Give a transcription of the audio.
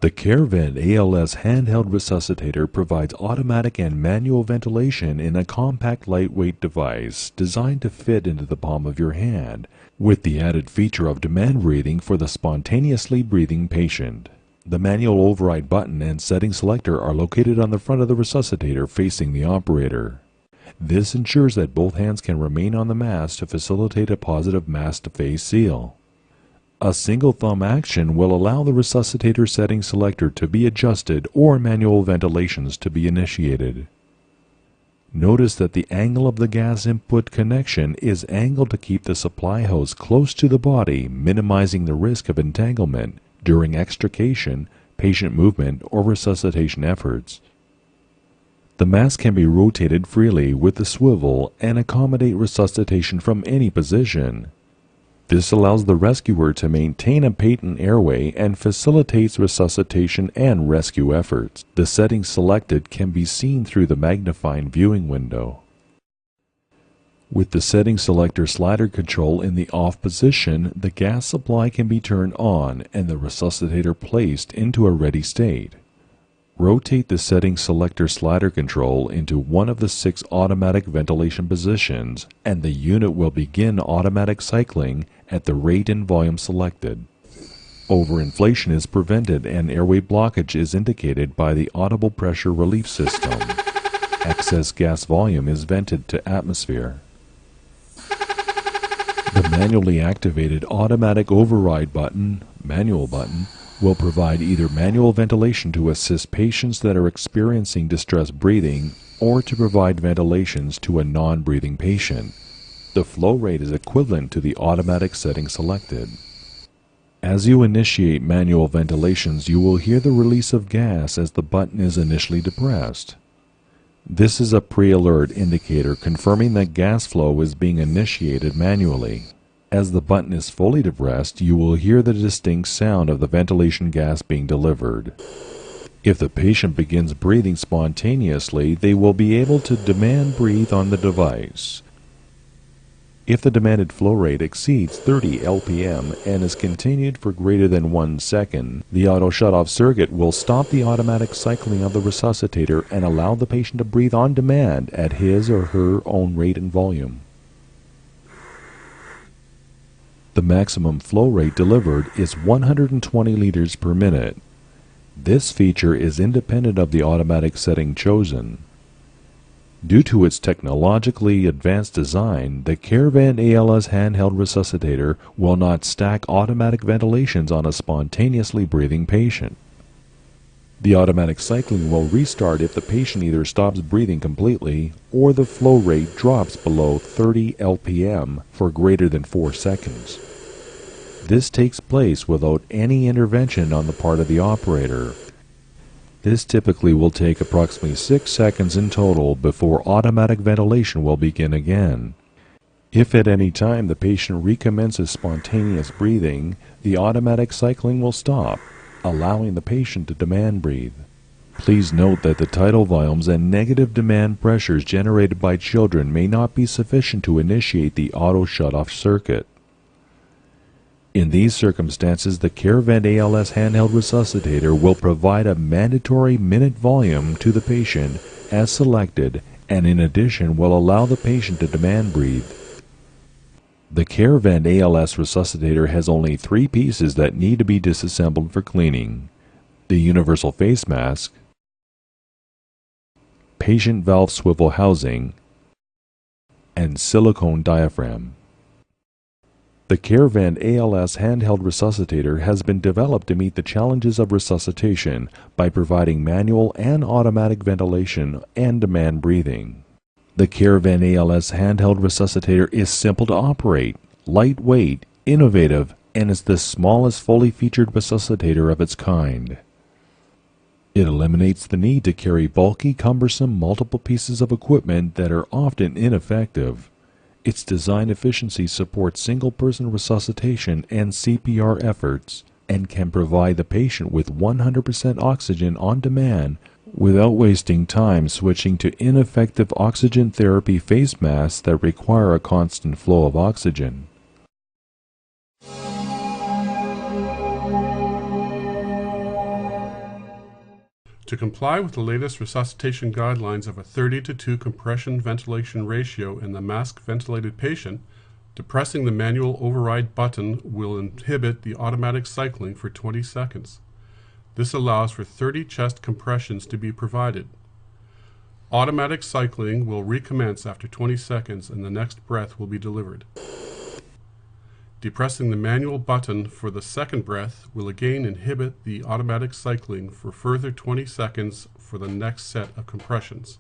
The CAREvent ALS handheld resuscitator provides automatic and manual ventilation in a compact, lightweight device designed to fit into the palm of your hand, with the added feature of demand breathing for the spontaneously breathing patient. The manual override button and setting selector are located on the front of the resuscitator facing the operator. This ensures that both hands can remain on the mask to facilitate a positive mask-to-face seal. A single thumb action will allow the resuscitator setting selector to be adjusted or manual ventilations to be initiated. Notice that the angle of the gas input connection is angled to keep the supply hose close to the body, minimizing the risk of entanglement during extrication, patient movement, or resuscitation efforts. The mask can be rotated freely with the swivel and accommodate resuscitation from any position. This allows the rescuer to maintain a patent airway and facilitates resuscitation and rescue efforts. The settings selected can be seen through the magnifying viewing window. With the setting selector slider control in the off position, the gas supply can be turned on and the resuscitator placed into a ready state. Rotate the setting selector slider control into one of the 6 automatic ventilation positions, and the unit will begin automatic cycling at the rate and volume selected. Overinflation is prevented and airway blockage is indicated by the audible pressure relief system. Excess gas volume is vented to atmosphere. The manually activated automatic override button, manual button, will provide either manual ventilation to assist patients that are experiencing distressed breathing or to provide ventilations to a non-breathing patient. The flow rate is equivalent to the automatic setting selected. As you initiate manual ventilations, you will hear the release of gas as the button is initially depressed. This is a pre-alert indicator confirming that gas flow is being initiated manually. As the button is fully depressed, you will hear the distinct sound of the ventilation gas being delivered. If the patient begins breathing spontaneously, they will be able to demand breathe on the device. If the demanded flow rate exceeds 30 LPM and is continued for greater than 1 second, the auto shut-off circuit will stop the automatic cycling of the resuscitator and allow the patient to breathe on demand at his or her own rate and volume. The maximum flow rate delivered is 120 liters per minute. This feature is independent of the automatic setting chosen. Due to its technologically advanced design, the CAREvent ALS handheld resuscitator will not stack automatic ventilations on a spontaneously breathing patient. The automatic cycling will restart if the patient either stops breathing completely or the flow rate drops below 30 LPM for greater than 4 seconds. This takes place without any intervention on the part of the operator. This typically will take approximately 6 seconds in total before automatic ventilation will begin again. If at any time the patient recommences spontaneous breathing, the automatic cycling will stop, allowing the patient to demand breathe. Please note that the tidal volumes and negative demand pressures generated by children may not be sufficient to initiate the auto shut-off circuit. In these circumstances, the CAREvent ALS handheld resuscitator will provide a mandatory minute volume to the patient as selected, and in addition will allow the patient to demand breathe. The CAREvent ALS resuscitator has only 3 pieces that need to be disassembled for cleaning: the universal face mask, patient valve swivel housing, and silicone diaphragm. The CAREvent ALS handheld resuscitator has been developed to meet the challenges of resuscitation by providing manual and automatic ventilation and demand breathing. The CAREvent ALS handheld resuscitator is simple to operate, lightweight, innovative, and is the smallest fully featured resuscitator of its kind. It eliminates the need to carry bulky, cumbersome, multiple pieces of equipment that are often ineffective. Its design efficiency supports single-person resuscitation and CPR efforts and can provide the patient with 100% oxygen on demand without wasting time switching to ineffective oxygen therapy face masks that require a constant flow of oxygen. To comply with the latest resuscitation guidelines of a 30:2 compression-ventilation ratio in the mask-ventilated patient, depressing the manual override button will inhibit the automatic cycling for 20 seconds. This allows for 30 chest compressions to be provided. Automatic cycling will recommence after 20 seconds and the next breath will be delivered. Depressing the manual button for the second breath will again inhibit the automatic cycling for further 20 seconds for the next set of compressions.